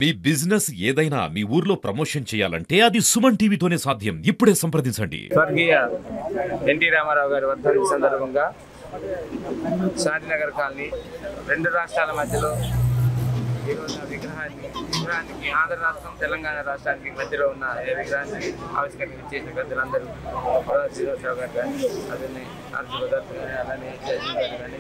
మీ business ఏదైనా మీ ఊర్లో promotion చేయాలంటే అది సుమన్ టీవీతోనే సాధ్యం. ఇప్పుడే సంప్రదించండి. స్వర్గీయ ఎన్టీ రామారావు గారి వర్ధంతి సందర్భంగా శాంతినగర్ కాలనీ రెండు రాష్ట్రాల మధ్యలో ఈరోజు విగ్రహానికి ఆంధ్ర రాష్ట్రం తెలంగాణ రాష్ట్రానికి మధ్యలో ఉన్న విగ్రహానికి ఆవిష్కరణ చేసిన పెద్దలందరూ శ్రీనివాసరావు గారు కానీ అతన్ని నరసింహదత్ కానీ అలానే జగదీష్ గారు కానీ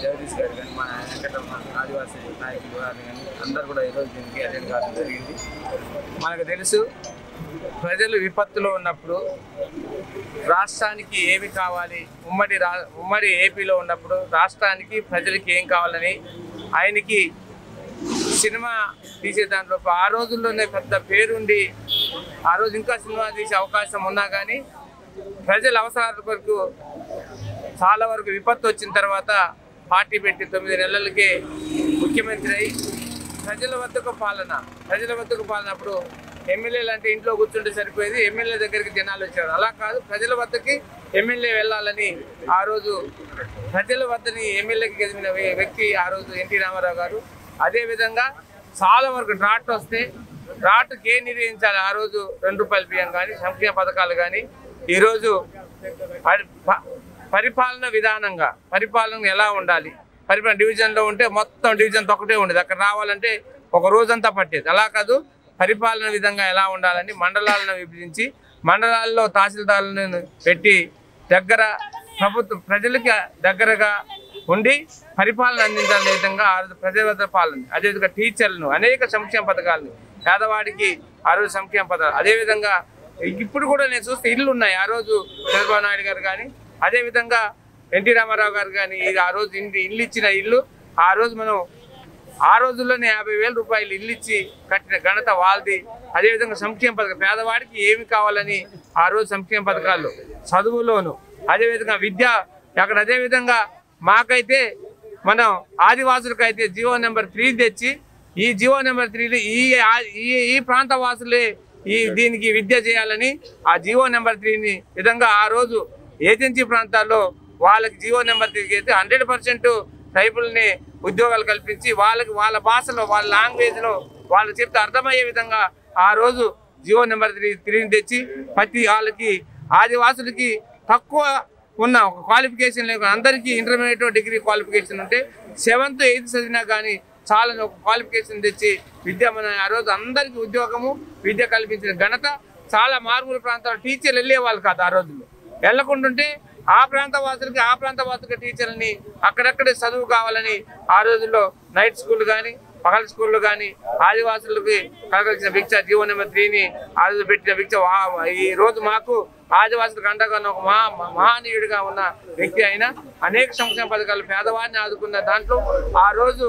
జగదీష్ గారు కానీ మా వెంకటమ్మ ఆదివాసీ నాయకులు గారు కానీ అందరూ కూడా ఈరోజు దీనికి అటెండ్ కావడం జరిగింది. మనకు తెలుసు, ప్రజలు విపత్తులో ఉన్నప్పుడు రాష్ట్రానికి ఏమి కావాలి, ఉమ్మడి ఏపీలో ఉన్నప్పుడు రాష్ట్రానికి ప్రజలకి ఏం కావాలని ఆయనకి సినిమా తీసే దాంట్లో ఆ రోజుల్లోనే పెద్ద పేరుండి ఆ రోజు ఇంకా సినిమా తీసే అవకాశం ఉన్నా కానీ ప్రజల అవసరాల కొరకు చాలా వరకు విపత్తు వచ్చిన తర్వాత పార్టీ పెట్టి 9 నెలలకే ముఖ్యమంత్రి అయి ప్రజల వద్దకు పాలనప్పుడు ఎమ్మెల్యేలు అంటే ఇంట్లో కూర్చుంటే సరిపోయేది, ఎమ్మెల్యే దగ్గరికి జనాలు వచ్చారు. అలా కాదు, ప్రజల వద్దకి ఎమ్మెల్యే వెళ్ళాలని ఆ రోజు ప్రజల వద్దని ఎమ్మెల్యేకి గెలిచిన వ్యక్తి ఆ రోజు ఎన్టీ రామారావు గారు. అదేవిధంగా చాలా వరకు డ్రాట్ వస్తే డ్రాట్కి ఏం నిర్వహించాలి, ఆ రోజు ₹2 బియ్యం కానీ సంక్షేమ పథకాలు కానీ ఈరోజు పరిపాలన ఎలా ఉండాలి, పరిపాలన డివిజన్లో ఉంటే మొత్తం డివిజన్ ఒకటే ఉండేది, అక్కడ రావాలంటే ఒక రోజంతా పట్టేది. అలా కాదు, పరిపాలన విధంగా ఎలా ఉండాలని మండలాలను విభజించి మండలాల్లో తహసీల్దారులను పెట్టి ప్రజలకి దగ్గరగా ఉండి పరిపాలన అందించాలనే విధంగా ఆ రోజు ప్రజల వద్ద పాలన. అదేవిధంగా టీచర్లను అనేక సంక్షేమ పథకాలను పేదవాడికి ఆ రోజు సంక్షేమ పథకాలు. అదేవిధంగా ఇప్పుడు కూడా నేను చూస్తే ఇళ్ళు ఉన్నాయి, ఆ రోజు చంద్రబాబు నాయుడు గారు కానీ అదేవిధంగా ఎన్టీ రామారావు గారు కానీ ఆ రోజు ఇల్లు ఇచ్చిన ఇల్లు ఆ రోజు మనం ఆ రోజుల్లోనే ₹50,000 ఇల్లు ఇచ్చి కట్టిన ఘనత వాళ్ళది. అదేవిధంగా సంక్షేమ పథకం పేదవాడికి ఏమి కావాలని ఆ రోజు సంక్షేమ పథకాలు చదువులోను అదేవిధంగా విద్య అక్కడ. అదేవిధంగా మాకైతే మనం ఆదివాసులకైతే జీవో నెంబర్ 3 తెచ్చి ఈ జీవో నెంబర్ 3 ఈ ప్రాంత వాసులే దీనికి విద్య చేయాలని ఆ జీవో నెంబర్ 3ని విధంగా ఆ రోజు ఏజెన్సీ ప్రాంతాల్లో వాళ్ళకి జీవో నెంబర్ 3 అయితే 100% ట్రైబుల్ని ఉద్యోగాలు కల్పించి వాళ్ళ భాషలో వాళ్ళ లాంగ్వేజ్లో వాళ్ళు చెప్తే అర్థమయ్యే విధంగా ఆ రోజు జీవో నెంబర్ 3ని తెచ్చి ప్రతి వాళ్ళకి ఆదివాసులకి తక్కువ ఉన్న ఒక క్వాలిఫికేషన్ లేకుండా అందరికీ ఇంటర్మీడియట్ డిగ్రీ క్వాలిఫికేషన్ ఉంటే 7th 8th చదివినా కానీ చాలా ఒక క్వాలిఫికేషన్ తెచ్చి మన ఆ రోజు అందరికీ ఉద్యోగము విద్య కల్పించిన ఘనత. చాలా మారుమూల ప్రాంతాల్లో టీచర్లు వెళ్ళేవాళ్ళు కాదు, ఆ రోజుల్లో వెళ్ళకుంటుంటే ఆ ప్రాంత వాసులకి టీచర్లని అక్కడక్కడే చదువు కావాలని ఆ రోజుల్లో నైట్ స్కూల్ కానీ పగల స్కూళ్ళు కానీ ఆదివాసులకి కలగలిసిన భిక్ష జీవో నెంబర్ 3ని ఆ రోజు పెట్టిన భిక్ష. ఈ రోజు మాకు ఆదివాసులకు అండగా ఒక మహానీయుడిగా ఉన్న వ్యక్తి అయినా అనేక సంక్షేమ పథకాలు పేదవాడిని ఆదుకున్న దాంట్లో ఆ రోజు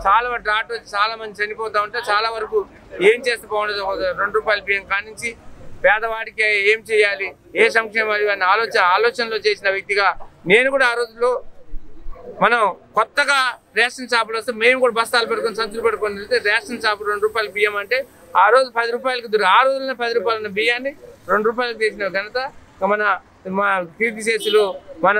చాలా డ్రాట్ వచ్చి చాలా మంది చనిపోతూ ఉంటే చాలా వరకు ఏం చేస్తే బాగుండదు, ₹2 బియ్యం కానించి పేదవాడికి ఏం చేయాలి, ఏ సంక్షేమాలు ఆలోచనలో చేసిన వ్యక్తిగా నేను కూడా ఆ రోజుల్లో మనం కొత్తగా రేషన్ షాపులు వస్తే మేము కూడా బస్తాలు పెట్టుకొని సంచులు పెట్టుకొని వెళ్తే రేషన్ షాపు ₹2 బియ్యం అంటే ఆ రోజు ₹10కి దొరికి ఆ రోజుల్లో ₹10 ఉన్న బియ్యాన్ని ₹2 చేసిన ఘనత మన కీర్తిశేషులు మన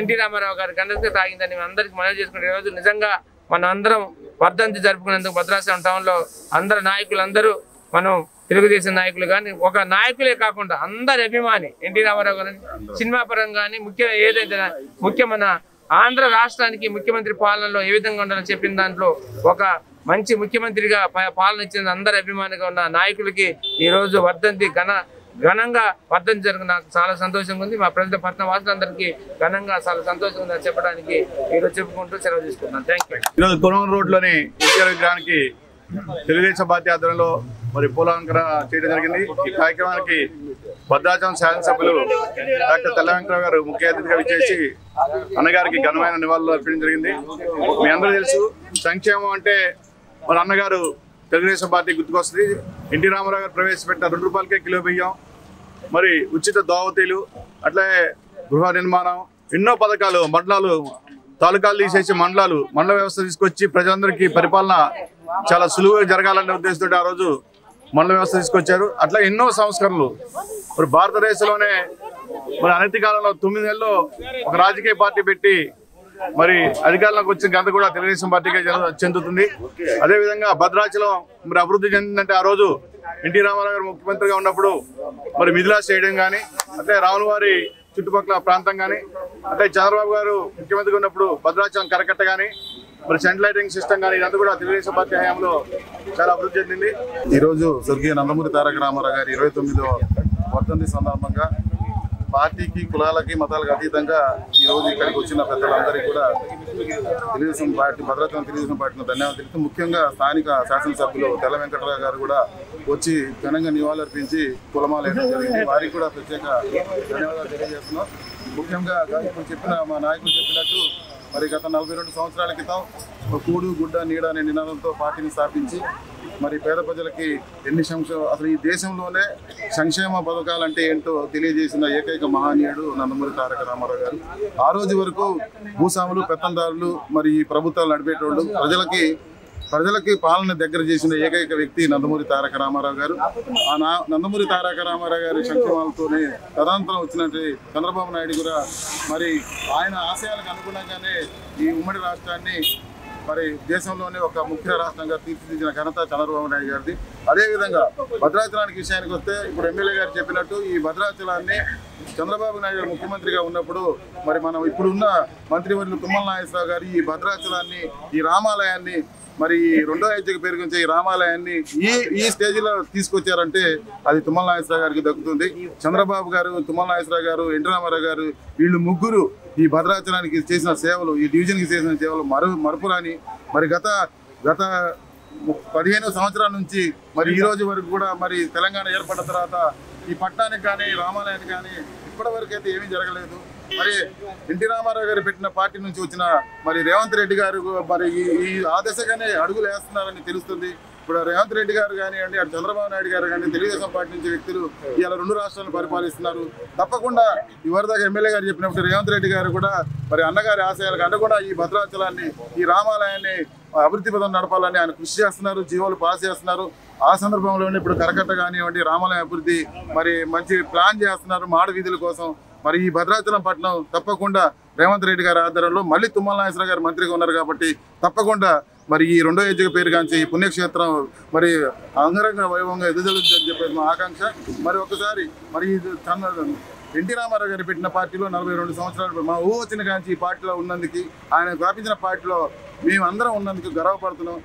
ఎన్టీ రామారావు గారి ఘనత తాగిందని అందరికీ మనవి చేసుకుంటే ఈరోజు నిజంగా మన అందరం వర్ధంతి జరుపుకునేందుకు భద్రాచలం టౌన్లో అందరు నాయకులందరూ మనం తెలుగుదేశం నాయకులు కానీ ఒక నాయకులే కాకుండా అందరి అభిమాని ఎన్టీ రామారావు గారు సినిమా పరంగా కానీ ముఖ్య మన ఆంధ్ర రాష్ట్రానికి ముఖ్యమంత్రి పాలనలో ఏ విధంగా ఉండాలని చెప్పిన దాంట్లో ఒక మంచి ముఖ్యమంత్రిగా పాలన ఇచ్చిన అందరి అభిమానిగా ఉన్న నాయకులకి ఈరోజు వర్ధంతి ఘనంగా వర్ధంతి జరిగిన నాకు చాలా సంతోషంగా ఉంది. మా ప్రజల పట్టణ వాసులందరికీ ఘనంగా చాలా సంతోషంగా ఉందని చెప్పడానికి ఈరోజు చెప్పుకుంటూ సెలవు తీసుకుంటున్నాను. Thank you. ఈరోజు కొనవూరు రోడ్లోని ఎన్టీఆర్ విగ్రహానికి తెలుగుదేశం పార్టీ ఆధ్వర్యంలో పూలలంకరణ చేయడం జరిగింది. ఈ కార్యక్రమానికి భద్రాచలం శాసనసభ్యులు డాక్టర్ తెల్ల వెంకటరావు గారు ముఖ్య అతిథిగా విచ్చేసి అన్నగారికి ఘనమైన నివాళులు అర్పించడం జరిగింది. మీ అందరూ తెలుసు, సంక్షేమం అంటే మన అన్నగారు తెలుగుదేశం పార్టీ గుర్తుకొస్తుంది. ఎన్టీ రామారావు గారు ప్రవేశపెట్టిన ₹2కే కిలో బియ్యం, మరి ఉచిత దోవతీలు, అట్లాగే గృహ నిర్మాణం, ఎన్నో పథకాలు, మండలాలు తాలూకాలు తీసేసి మండల వ్యవస్థ తీసుకొచ్చి ప్రజలందరికీ పరిపాలన చాలా సులువుగా జరగాలనే ఉద్దేశంతో ఆ రోజు మండల వ్యవస్థ తీసుకొచ్చారు. అట్లా ఎన్నో సంస్కరణలు మరి భారతదేశంలోనే మరి అనతి కాలంలో 9 నెలల్లో ఒక రాజకీయ పార్టీ పెట్టి మరి అధికారంలోకి వచ్చిన ఘనత కూడా తెలుగుదేశం పార్టీకే చెందుతుంది. అదేవిధంగా భద్రాచలం మరి అభివృద్ధి చెందిందంటే ఆ రోజు ఎన్టీ రామారావు గారు ముఖ్యమంత్రిగా ఉన్నప్పుడు మరి మిథిలా స్టేడియం కానీ, అంటే రావులవారి చుట్టుపక్కల ప్రాంతం కానీ, అంటే చంద్రబాబు గారు ముఖ్యమంత్రిగా ఉన్నప్పుడు భద్రాచలం కరకట్ట కానీ, మరి సెంట్రల్ లైటింగ్ సిస్టమ్ కానీ, ఇదంతా కూడా తెలుగుదేశం పార్టీ హయాంలో చాలా అభివృద్ధి చెందింది. ఈరోజు స్వర్గీయ నందమూరి తారక రామారావు గారి 29వ వర్ధంతి సందర్భంగా పార్టీకి, కులాలకి, మతాలకు అతీతంగా ఈరోజు ఇక్కడికి వచ్చిన పెద్దలందరికీ కూడా తెలుగుదేశం పార్టీ, భద్రాచలం తెలుగుదేశం పార్టీని ధన్యవాదాలు తెలుపుతూ, ముఖ్యంగా స్థానిక శాసనసభ్యులు తెల్ల వెంకటరావు గారు కూడా వచ్చి ఘనంగా నివాళులర్పించి కులమాలు వేయడం జరిగింది. వారికి కూడా ప్రత్యేక ధన్యవాదాలు తెలియజేస్తున్నాం. ముఖ్యంగా ఇప్పుడు చెప్పిన మా నాయకులు చెప్పినట్టు మరి గత 42 సంవత్సరాల క్రితం కూడు గుడ్డ నీడ అనే నినాదంతో పార్టీని స్థాపించి మరి పేద ప్రజలకి ఎన్ని అసలు ఈ దేశంలోనే సంక్షేమ పథకాలంటే ఏంటో తెలియజేసిన ఏకైక మహనీయుడు నందమూరి తారక రామారావు గారు. ఆ రోజు వరకు భూస్వాములు, పెత్తందారులు, మరి ఈ ప్రభుత్వాలు నడిపేటోళ్ళు, ప్రజలకి పాలన దగ్గర చేసిన ఏకైక వ్యక్తి నందమూరి తారక రామారావు గారు. ఆ నందమూరి తారక రామారావు గారి సంక్షేమాలతోనే తదనంతరం వచ్చినట్టు చంద్రబాబు నాయుడు కూడా మరి ఆయన ఆశయాలకు అనుగుణంగానే ఈ ఉమ్మడి రాష్ట్రాన్ని మరి దేశంలోనే ఒక ముఖ్య రాష్ట్రంగా తీర్చిదిద్దిన ఘనత చంద్రబాబు నాయుడు గారిది. అదేవిధంగా భద్రాచలానికి విషయానికి వస్తే ఇప్పుడు ఎమ్మెల్యే గారు చెప్పినట్టు ఈ భద్రాచలాన్ని చంద్రబాబు నాయుడు గారు ముఖ్యమంత్రిగా ఉన్నప్పుడు మరి మనం ఇప్పుడున్న మంత్రివర్యులు తుమ్మల నాగేశ్వరరావు గారు ఈ భద్రాచలాన్ని, ఈ రామాలయాన్ని, మరి రెండో అయోధ్యకు పేరుకొంచే ఈ రామాలయాన్ని ఈ స్టేజ్లో తీసుకొచ్చారంటే అది తుమ్మల నాగేశ్వరరావు గారికి దక్కుతుంది. చంద్రబాబు గారు, తుమ్మల నాగేశ్వరరావు గారు, ఎన్టీ రామారావు గారు, వీళ్ళు ముగ్గురు ఈ భద్రాచలానికి చేసిన సేవలు, ఈ డివిజన్కి చేసిన సేవలు మరపురాని. మరి గత 15 సంవత్సరాల నుంచి మరి ఈ రోజు వరకు కూడా మరి తెలంగాణ ఏర్పడిన తర్వాత ఈ పట్టణానికి కానీ, రామాలయానికి కానీ ఇప్పటి వరకు అయితే ఏమీ జరగలేదు. మరి ఎన్టీ రామారావు గారు పెట్టిన పార్టీ నుంచి వచ్చిన మరి రేవంత్ రెడ్డి గారు మరి ఈ ఆదశగానే అడుగులు వేస్తున్నారని తెలుస్తుంది. ఇప్పుడు రేవంత్ రెడ్డి గారు కానివ్వండి, అటు చంద్రబాబు నాయుడు గారు కానీ, తెలుగుదేశం పార్టీ నుంచి వ్యక్తులు ఇలా 2 రాష్ట్రాలను పరిపాలిస్తున్నారు. తప్పకుండా ఇవరిదాకా ఎమ్మెల్యే గారు చెప్పినప్పుడు రేవంత్ రెడ్డి గారు కూడా మరి అన్నగారి ఆశయాలకు అండకుండా ఈ భద్రాచలాన్ని, ఈ రామాలయాన్ని అభివృద్ధి పదం నడపాలని ఆయన కృషి చేస్తున్నారు, జీవోలు పాస్ చేస్తున్నారు. ఆ సందర్భంలోనే ఇప్పుడు కరకట్ట కానివ్వండి, రామాలయ అభివృద్ధి మరి మంచి ప్లాన్ చేస్తున్నారు మాడ వీధుల కోసం. మరి ఈ భద్రాచలం పట్టణం తప్పకుండా రేవంత్ రెడ్డి గారి ఆధ్వర్యంలో మళ్ళీ తుమ్మల నాగేశ్వరరావు గారు మంత్రిగా ఉన్నారు కాబట్టి తప్పకుండా మరి ఈ రెండో అయోధ్యకు పేరుగాంచి ఈ పుణ్యక్షేత్రం మరి అంగరంగ వైభవంగా ఎదుగుదలని చెప్పేది మా ఆకాంక్ష. మరి ఒకసారి మరి ఎన్టీ రామారావు గారు పెట్టిన పార్టీలో 42 సంవత్సరాలు మా ఊహ వచ్చిన కాంచి ఈ పార్టీలో ఉన్నందుకు, ఆయన స్థాపించిన పార్టీలో మేమందరం ఉన్నందుకు గర్వపడుతున్నాం.